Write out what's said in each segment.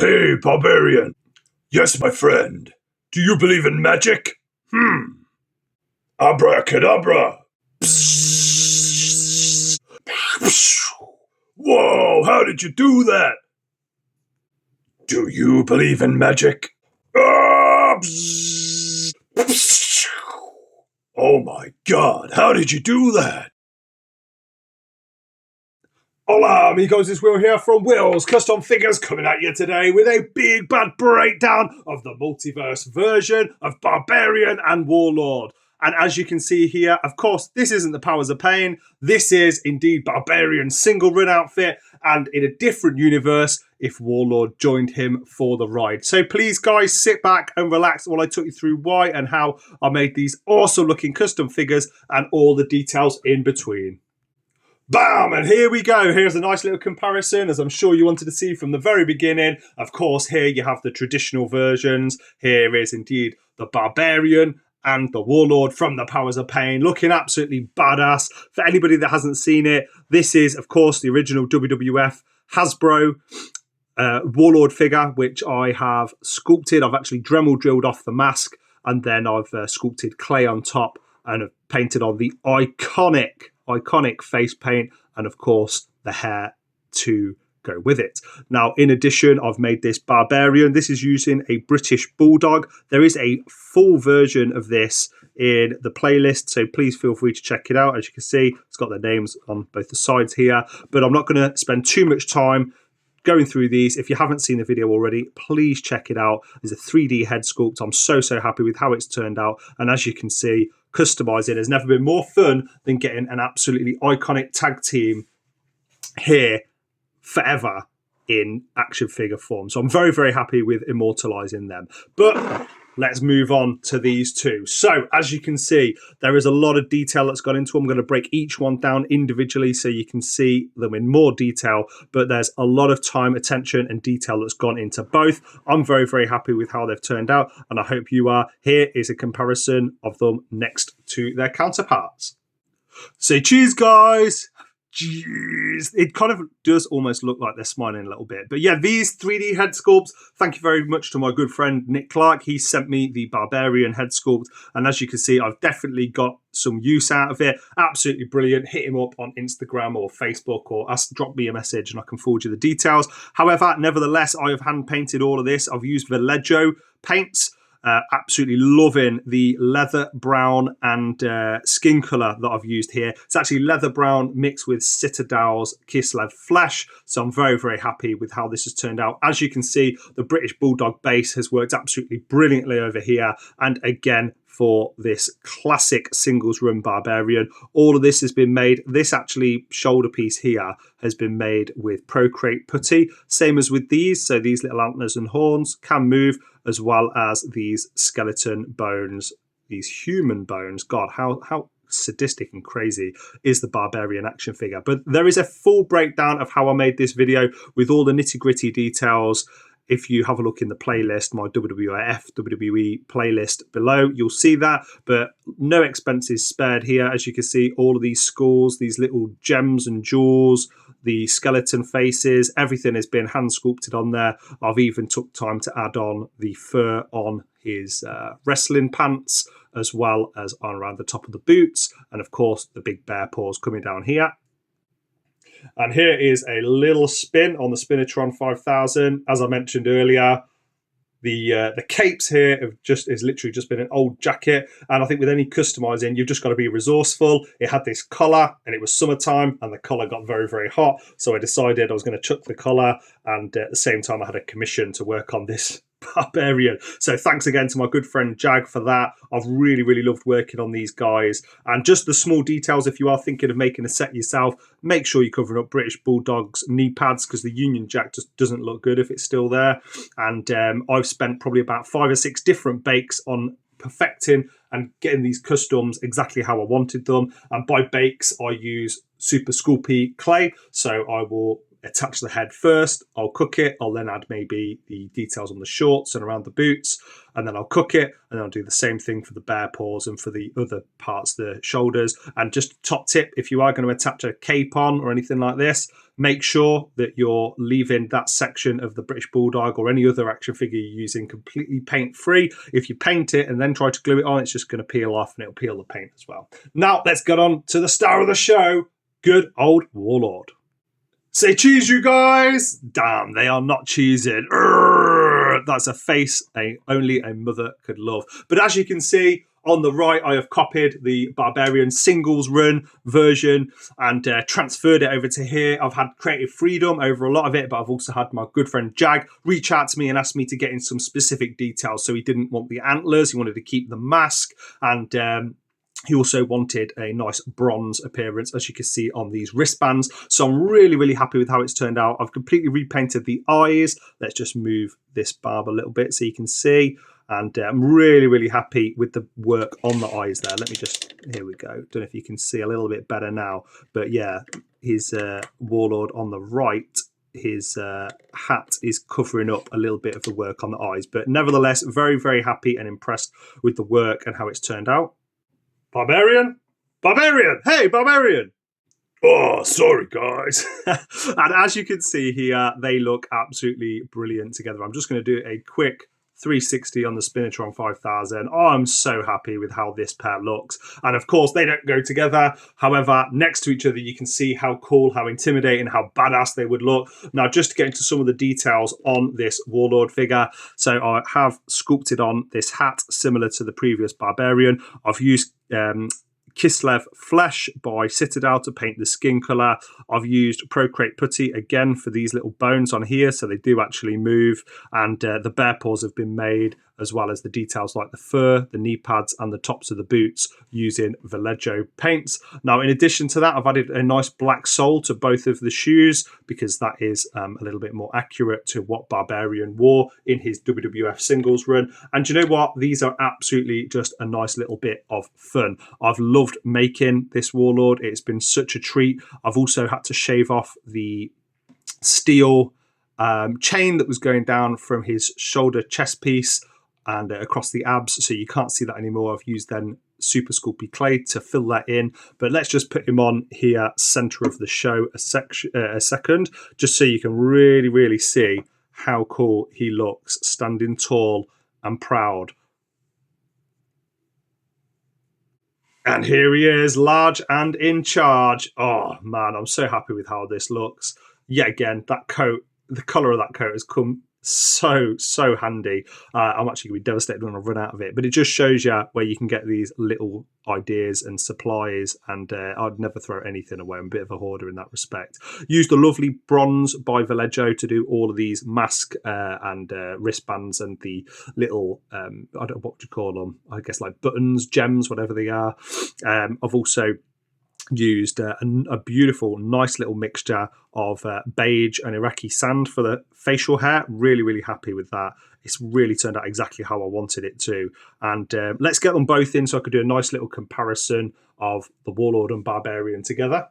Hey, Barbarian. Yes, my friend. Do you believe in magic? Abracadabra. Psst. Whoa, how did you do that? Do you believe in magic? Oh my God, how did you do that? Hola amigos, it's Will here from Will's Custom Figures, coming at you today with a big bad breakdown of the multiverse version of Barbarian and Warlord. And as you can see here, of course, this isn't the Powers of Pain. This is indeed Barbarian's single run outfit, and in a different universe if Warlord joined him for the ride. So please, guys, sit back and relax while I took you through why and how I made these awesome looking custom figures and all the details in between. Bam! And here we go. Here's a nice little comparison, as I'm sure you wanted to see from the very beginning. Of course, here you have the traditional versions. Here is indeed the Barbarian and the Warlord from the Powers of Pain, looking absolutely badass. For anybody that hasn't seen it, this is, of course, the original WWF Hasbro Warlord figure, which I have sculpted. I've actually Dremel drilled off the mask, and then I've sculpted clay on top and have painted on the iconic face paint, and of course the hair to go with it. Now, in addition, I've made this Barbarian. This is using a British Bulldog. There is a full version of this in the playlist, so please feel free to check it out. As you can see, it's got their names on both the sides here, but I'm not going to spend too much time going through these. If you haven't seen the video already, please check it out. There's a 3D head sculpt. I'm so happy with how it's turned out, and as you can see, customizing has never been more fun than getting an absolutely iconic tag team here forever in action figure form. So I'm very happy with immortalizing them. But let's move on to these two. So as you can see, there is a lot of detail that's gone into them. I'm going to break each one down individually so you can see them in more detail, but there's a lot of time, attention and detail that's gone into both. I'm very happy with how they've turned out, and I hope you are. Here is a comparison of them next to their counterparts. Say cheese, guys. Jeez, it kind of does almost look like they're smiling a little bit. But yeah, these 3D head sculpts, thank you very much to my good friend Nick Clark. He sent me the Barbarian head sculpt, and as you can see, I've definitely got some use out of it. Absolutely brilliant. Hit him up on Instagram or Facebook, or drop me a message and I can forward you the details. However, nevertheless, I have hand painted all of this. I've used Vallejo paints. Absolutely loving the leather brown and skin colour that I've used here. It's actually leather brown mixed with Citadel's Kislev flesh, so I'm very happy with how this has turned out. As you can see, the British Bulldog base has worked absolutely brilliantly over here, and again for this classic singles run Barbarian, all of this has been made. This actually shoulder piece here has been made with Procreate putty, same as with these. So these little antlers and horns can move, as well as these skeleton bones, these human bones. God, how sadistic and crazy is the Barbarian action figure. But there is a full breakdown of how I made this video with all the nitty-gritty details. If you have a look in the playlist, my WWF WWE playlist below, you'll see that, but no expenses spared here. As you can see, all of these skulls, these little gems and jewels, the skeleton faces, everything has been hand sculpted on there. I've even took time to add on the fur on his wrestling pants, as well as on around the top of the boots, and of course the big bear paws coming down here. And here is a little spin on the Spinatron 5000. As I mentioned earlier, the capes here is literally just been an old jacket, and I think with any customizing, you've just got to be resourceful. It had this collar, and it was summertime, and the collar got very hot, so I decided I was going to chuck the collar, and at the same time I had a commission to work on this Barbarian. So thanks again to my good friend Jag for that. I've really loved working on these guys, and just the small details. If you are thinking of making a set yourself, make sure you're covering up British Bulldog's knee pads, because the Union Jack just doesn't look good if it's still there. And I've spent probably about 5 or 6 different bakes on perfecting and getting these customs exactly how I wanted them. And by bakes, I use Super Sculpey clay, so I will attach the head first, I'll cook it, I'll then add maybe the details on the shorts and around the boots, and then I'll cook it, and I'll do the same thing for the bear paws and for the other parts, the shoulders. And just top tip, if you are going to attach a cape on or anything like this, make sure that you're leaving that section of the British Bulldog or any other action figure you're using completely paint free. If you paint it and then try to glue it on, it's just going to peel off and it'll peel the paint as well. Now let's get on to the star of the show, good old Warlord. Say cheese, you guys! Damn, they are not cheesing. That's a face only a mother could love. But as you can see, on the right, I have copied the Barbarian singles run version and transferred it over to here. I've had creative freedom over a lot of it, but I've also had my good friend Jag reach out to me and ask me to get in some specific details. So he didn't want the antlers, he wanted to keep the mask, and he also wanted a nice bronze appearance, as you can see on these wristbands. So I'm really, really happy with how it's turned out. I've completely repainted the eyes. Let's just move this barb a little bit so you can see. And I'm really, really happy with the work on the eyes there. Let me just, here we go. Don't know if you can see a little bit better now. But yeah, his Warlord on the right, his hat is covering up a little bit of the work on the eyes. But nevertheless, very, very happy and impressed with the work and how it's turned out. Barbarian? Barbarian! Hey, Barbarian! Oh, sorry, guys. And as you can see here, they look absolutely brilliant together. I'm just going to do a quick 360 on the Spinatron 5000. Oh, I'm so happy with how this pair looks. And of course, they don't go together. However, next to each other, you can see how cool, how intimidating, how badass they would look. Now, just to get into some of the details on this Warlord figure. So I have sculpted on this hat similar to the previous Barbarian. I've used Kislev Flesh by Citadel to paint the skin colour. I've used Procreate Putty again for these little bones on here, so they do actually move. And the bear paws have been made, as well as the details like the fur, the knee pads, and the tops of the boots using Vallejo paints. Now, in addition to that, I've added a nice black sole to both of the shoes because that is a little bit more accurate to what Barbarian wore in his WWF singles run. And you know what? These are absolutely just a nice little bit of fun. I've loved making this Warlord. It's been such a treat. I've also had to shave off the steel chain that was going down from his shoulder chest piece and across the abs, so you can't see that anymore. I've used then Super Sculpey clay to fill that in, but let's just put him on here, center of the show, a second, just so you can really, really see how cool he looks, standing tall and proud. And here he is, large and in charge. Oh man, I'm so happy with how this looks. Yet again, that coat, the colour of that coat has come so handy. I'm actually going to be devastated when I run out of it, but it just shows you where you can get these little ideas and supplies, and I'd never throw anything away. I'm a bit of a hoarder in that respect. Used a lovely bronze by Vallejo to do all of these mask and wristbands and the little I don't know what you call them, I guess like buttons, gems, whatever they are. I've also used a beautiful, nice little mixture of beige and Iraqi sand for the facial hair. Really happy with that. It's really turned out exactly how I wanted it to. And let's get them both in so I could do a nice little comparison of the Warlord and Barbarian together.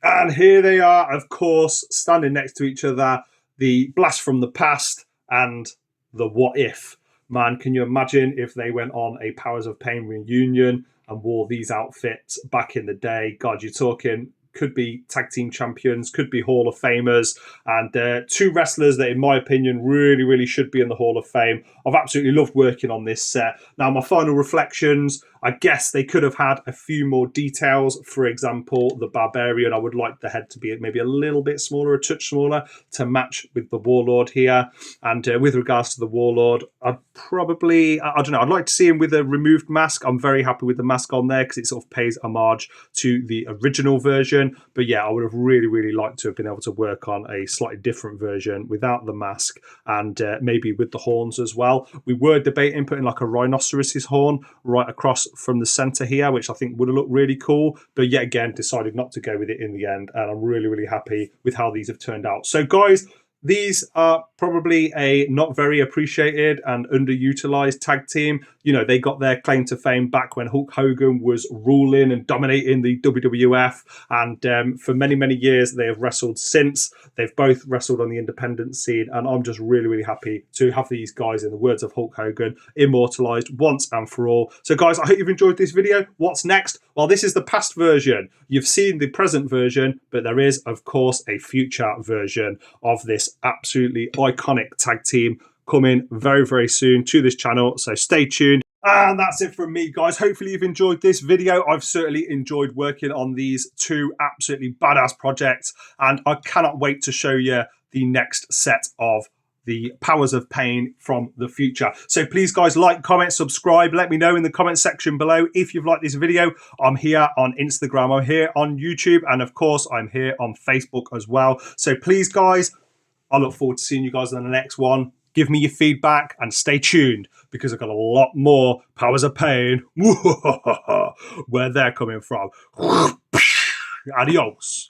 And here they are, of course, standing next to each other. The Blast from the Past and the What If. Man, can you imagine if they went on a Powers of Pain reunion and wore these outfits back in the day? God, you're talking, could be tag team champions, could be Hall of Famers, and two wrestlers that, in my opinion, really should be in the Hall of Fame. I've absolutely loved working on this set. Now, my final reflections, I guess they could have had a few more details. For example, the Barbarian, I would like the head to be maybe a little bit smaller, a touch smaller, to match with the Warlord here. And with regards to the Warlord, I'd probably, I don't know, I'd like to see him with a removed mask. I'm very happy with the mask on there because it sort of pays homage to the original version. But yeah, I would have really liked to have been able to work on a slightly different version without the mask and maybe with the horns as well. We were debating putting like a rhinoceros's horn right across from the center here, which I think would have looked really cool, but yet again decided not to go with it in the end, and I'm really happy with how these have turned out. So guys, these are probably a not very appreciated and underutilized tag team. You know, they got their claim to fame back when Hulk Hogan was ruling and dominating the WWF. And for many, many years, they have wrestled since. They've both wrestled on the independent scene. And I'm just really, really happy to have these guys, in the words of Hulk Hogan, immortalized once and for all. So, guys, I hope you've enjoyed this video. What's next? Well, this is the past version. You've seen the present version, but there is, of course, a future version of this absolutely iconic tag team coming very, very soon to this channel. So stay tuned. And that's it from me, guys. Hopefully you've enjoyed this video. I've certainly enjoyed working on these two absolutely badass projects, and I cannot wait to show you the next set of the Powers of Pain from the future. So please, guys, like, comment, subscribe. Let me know in the comment section below if you've liked this video. I'm here on Instagram, I'm here on YouTube, and of course I'm here on Facebook as well. So please, guys, I look forward to seeing you guys in the next one. Give me your feedback and stay tuned, because I've got a lot more Powers of Pain where they're coming from. Adios.